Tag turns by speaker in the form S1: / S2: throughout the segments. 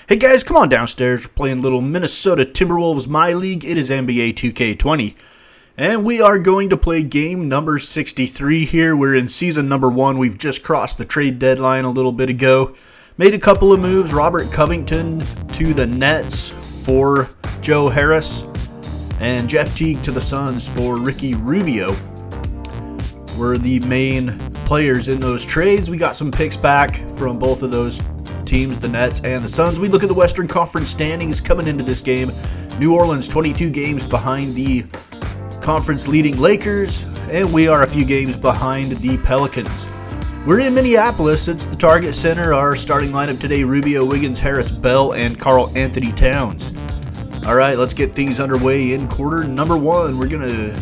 S1: Hey guys, come on downstairs. We're playing little Minnesota Timberwolves My League. It is NBA 2K20. And we are going to play game number 63 here. We're in season number 1. We've just crossed the trade deadline a little bit ago. Made a couple of moves. Robert Covington to the Nets for Joe Harris. And Jeff Teague to the Suns for Ricky Rubio. Were the main players in those trades. We got some picks back from both of those teams, the Nets and the Suns. We look at the Western Conference standings coming into this game. New Orleans 22 games behind the conference leading Lakers, and we are a few games behind the Pelicans. We're in Minneapolis. It's the Target Center. Our starting lineup today: Rubio, Wiggins, Harris, Bell, and Karl Anthony Towns. All right, let's get things underway in quarter number 1. We're going to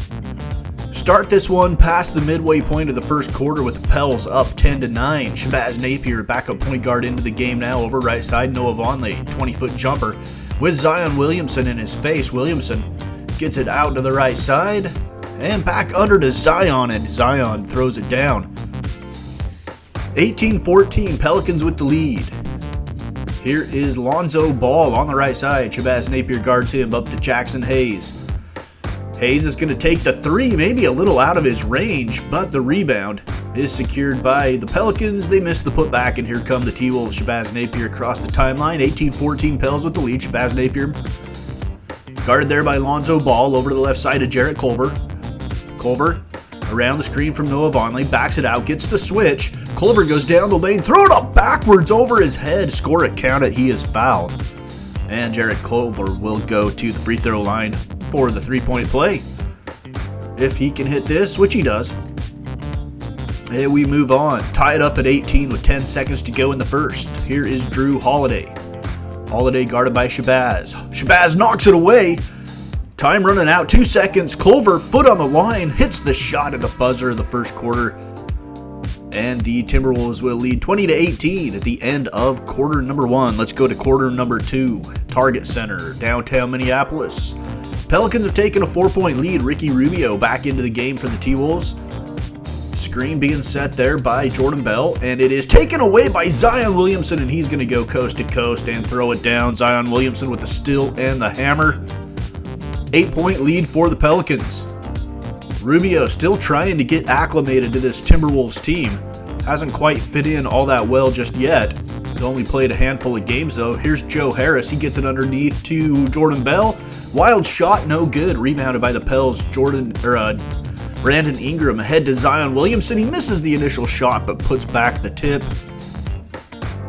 S1: start this one past the midway point of the first quarter with the Pels up 10-9. Shabazz Napier, backup point guard, into the game now over right side. Noah Vonleh, 20-foot jumper with Zion Williamson in his face. Williamson gets it out to the right side and back under to Zion, and Zion throws it down. 18-14, Pelicans with the lead. Here is Lonzo Ball on the right side. Shabazz Napier guards him up to Jackson Hayes. Hayes is going to take the three, maybe a little out of his range, but the rebound is secured by the Pelicans. They miss the putback, and here come the T-Wolves. Shabazz Napier across the timeline. 18-14, Pels with the lead. Shabazz Napier guarded there by Lonzo Ball over to the left side of Jarrett Culver. Culver around the screen from Noah Vonleh, backs it out, gets the switch. Culver goes down the lane, throw it up backwards over his head. Score it, count it, he is fouled. And Jarrett Culver will go to the free throw line for the three-point play. If he can hit this, which he does. And we move on. Tied up at 18 with 10 seconds to go in the first. Here is Drew Holiday. Holiday guarded by Shabazz. Shabazz knocks it away. Time running out, 2 seconds. Culver, foot on the line, hits the shot at the buzzer of the first quarter. And the Timberwolves will lead 20-18 at the end of quarter number 1. Let's go to quarter number 2. Target Center, downtown Minneapolis. Pelicans have taken a 4-point lead. Ricky Rubio back into the game for the T-Wolves. Screen being set there by Jordan Bell, and it is taken away by Zion Williamson, and he's going to go coast to coast and throw it down. Zion Williamson with the steal and the hammer. 8-point lead for the Pelicans. Rubio still trying to get acclimated to this Timberwolves team. Hasn't quite fit in all that well just yet. He's only played a handful of games though. Here's Joe Harris. He gets it underneath to Jordan Bell. Wild shot, no good. Rebounded by the Pels. Brandon Ingram ahead to Zion Williamson. He misses the initial shot but puts back the tip.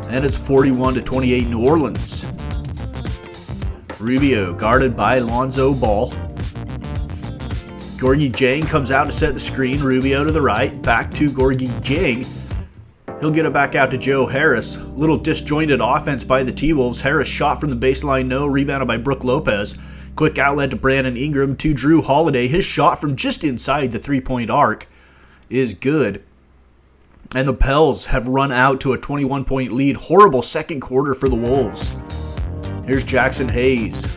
S1: And it's 41-28 New Orleans. Rubio guarded by Lonzo Ball. Gorgui Dieng comes out to set the screen. Rubio to the right. Back to Gorgui Dieng. He'll get it back out to Joe Harris. Little disjointed offense by the T-Wolves. Harris shot from the baseline, no. Rebounded by Brook Lopez. Quick outlet to Brandon Ingram to Drew Holiday. His shot from just inside the three-point arc is good. And the Pels have run out to a 21-point lead. Horrible second quarter for the Wolves. Here's Jackson Hayes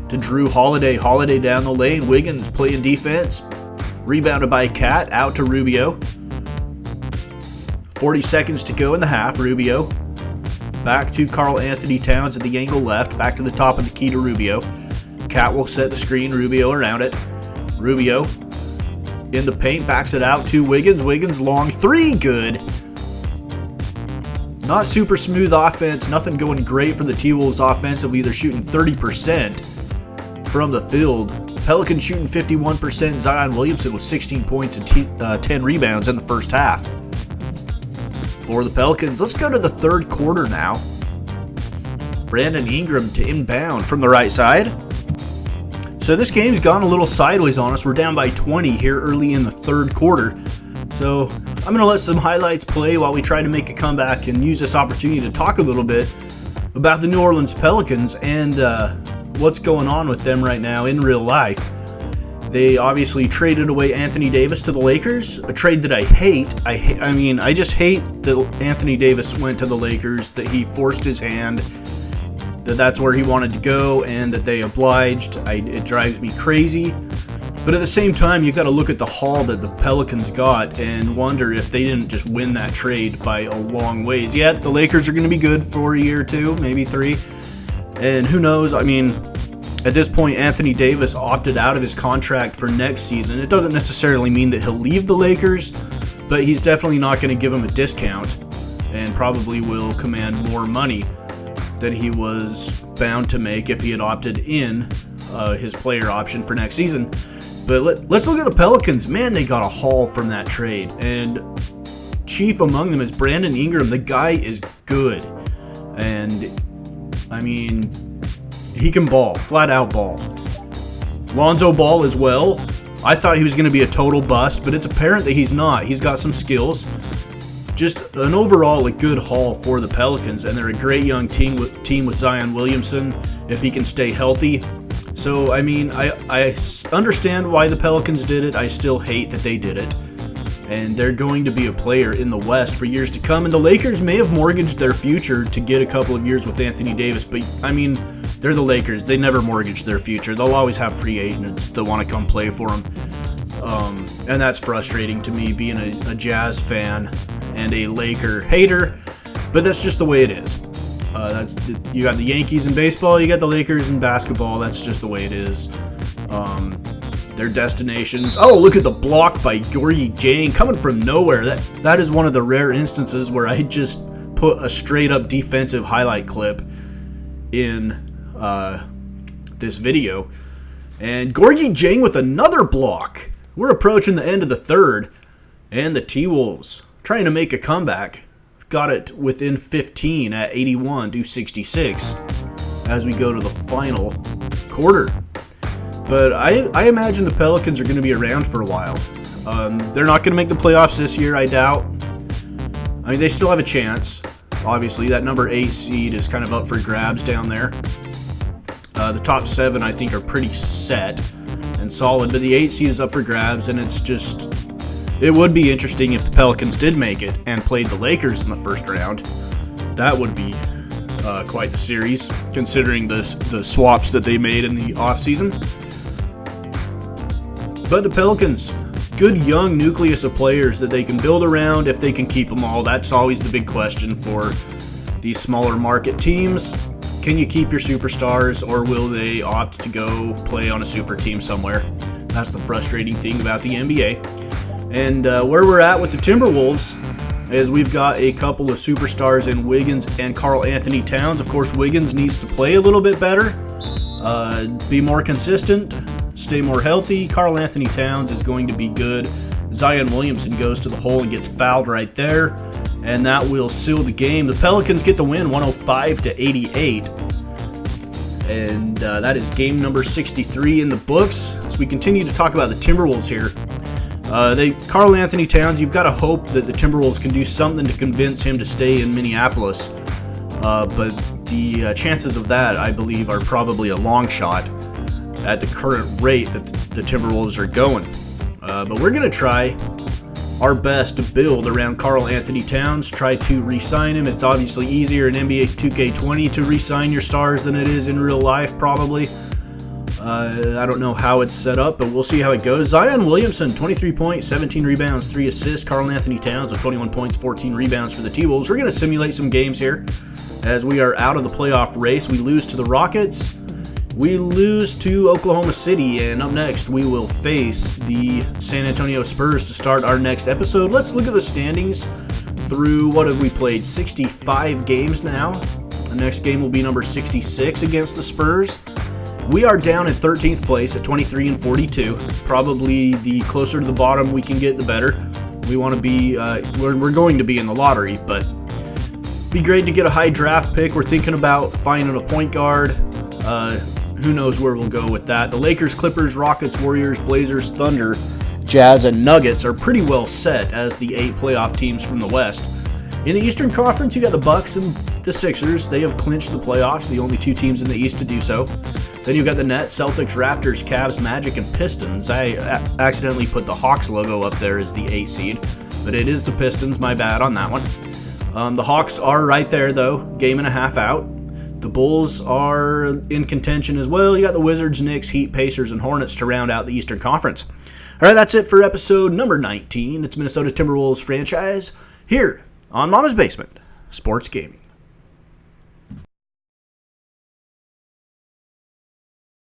S1: to Drew Holiday. Holiday down the lane. Wiggins playing defense. Rebounded by Cat. Out to Rubio. 40 seconds to go in the half. Rubio back to Karl Anthony Towns at the angle left. Back to the top of the key to Rubio. Cat will set the screen. Rubio around it. Rubio in the paint. Backs it out to Wiggins. Wiggins long three. Good. Not super smooth offense. Nothing going great for the T-Wolves offensive. Either shooting 30% from the field. Pelicans shooting 51%. Zion Williamson with 16 points and 10 rebounds in the first half. For the Pelicans. Let's go to the third quarter now. Brandon Ingram to inbound from the right side. So this game's gone a little sideways on us. We're down by 20 here early in the third quarter. So I'm going to let some highlights play while we try to make a comeback and use this opportunity to talk a little bit about the New Orleans Pelicans and what's going on with them right now in real life. They obviously traded away Anthony Davis to the Lakers, a trade that I hate. I just hate that Anthony Davis went to the Lakers, that he forced his hand, that's where he wanted to go, and that they obliged. It drives me crazy. But at the same time, you got to look at the haul that the Pelicans got and wonder if they didn't just win that trade by a long ways. Yet the Lakers are going to be good for a year or two, maybe 3. And who knows? I mean, at this point, Anthony Davis opted out of his contract for next season. It doesn't necessarily mean that he'll leave the Lakers, but he's definitely not going to give him a discount and probably will command more money than he was bound to make if he had opted in his player option for next season. But let's look at the Pelicans. Man, they got a haul from that trade. And chief among them is Brandon Ingram. The guy is good. And, I mean, he can ball. Flat out ball. Lonzo Ball as well. I thought he was going to be a total bust, but it's apparent that he's not. He's got some skills. Just an overall a good haul for the Pelicans. And they're a great young team with Zion Williamson if he can stay healthy. So, I mean, I understand why the Pelicans did it. I still hate that they did it. And they're going to be a player in the West for years to come. And the Lakers may have mortgaged their future to get a couple of years with Anthony Davis. But, I mean, they're the Lakers. They never mortgage their future. They'll always have free agents that want to come play for them. And that's frustrating to me, being a Jazz fan and a Laker hater. But that's just the way it is. You got the Yankees in baseball, you got the Lakers in basketball. That's just the way it is. Their destinations. Oh, look at the block by Gorgui Dieng coming from nowhere. That is one of the rare instances where I just put a straight up defensive highlight clip in this video. And Gorgui Dieng with another block. We're approaching the end of the third, and the T-Wolves trying to make a comeback. Got it within 15 at 81-66 as we go to the final quarter. But I imagine the Pelicans are going to be around for a while. They're not going to make the playoffs this year, I doubt. I mean, they still have a chance. Obviously, that number 8 seed is kind of up for grabs down there. The top 7, I think, are pretty set and solid, but the 8 seed is up for grabs, and it would be interesting if the Pelicans did make it and played the Lakers in the first round. That would be quite the series, considering the swaps that they made in the offseason. But the Pelicans, good young nucleus of players that they can build around if they can keep them all. That's always the big question for these smaller market teams. Can you keep your superstars, or will they opt to go play on a super team somewhere? That's the frustrating thing about the NBA. And where we're at with the Timberwolves is we've got a couple of superstars in Wiggins and Karl Anthony Towns. Of course, Wiggins needs to play a little bit better, be more consistent, stay more healthy. Karl Anthony Towns is going to be good. Zion Williamson goes to the hole and gets fouled right there, and that will seal the game. The Pelicans get the win 105-88. And that is game number 63 in the books. As we continue to talk about the Timberwolves here, Karl Anthony Towns, you've got to hope that the Timberwolves can do something to convince him to stay in Minneapolis. But the chances of that, I believe, are probably a long shot at the current rate that the Timberwolves are going. But we're going to try our best to build around Karl Anthony Towns, try to re-sign him. It's obviously easier in NBA 2K20 to re-sign your stars than it is in real life, probably. I don't know how it's set up, but we'll see how it goes. Zion Williamson, 23 points, 17 rebounds, 3 assists. Karl Anthony Towns with 21 points, 14 rebounds for the T-Wolves. We're going to simulate some games here as we are out of the playoff race. We lose to the Rockets. We lose to Oklahoma City, and up next we will face the San Antonio Spurs to start our next episode. Let's look at the standings through, what have we played, 65 games now. The next game will be number 66 against the Spurs. We are down in 13th place at 23-42. Probably the closer to the bottom we can get, the better. We want to be, we're going to be in the lottery, but be great to get a high draft pick. We're thinking about finding a point guard. Who knows where we'll go with that. The Lakers, Clippers, Rockets, Warriors, Blazers, Thunder, Jazz, and Nuggets are pretty well set as the 8 playoff teams from the West. In the Eastern Conference, you got the Bucks and the Sixers. They have clinched the playoffs, the only 2 teams in the East to do so. Then you've got the Nets, Celtics, Raptors, Cavs, Magic, and Pistons. I accidentally put the Hawks logo up there as the 8 seed, but it is the Pistons. My bad on that one. The Hawks are right there, though, game and a half out. The Bulls are in contention as well. You got the Wizards, Knicks, Heat, Pacers, and Hornets to round out the Eastern Conference. All right, that's it for episode number 19. It's Minnesota Timberwolves franchise here on Mama's Basement Sports Gaming.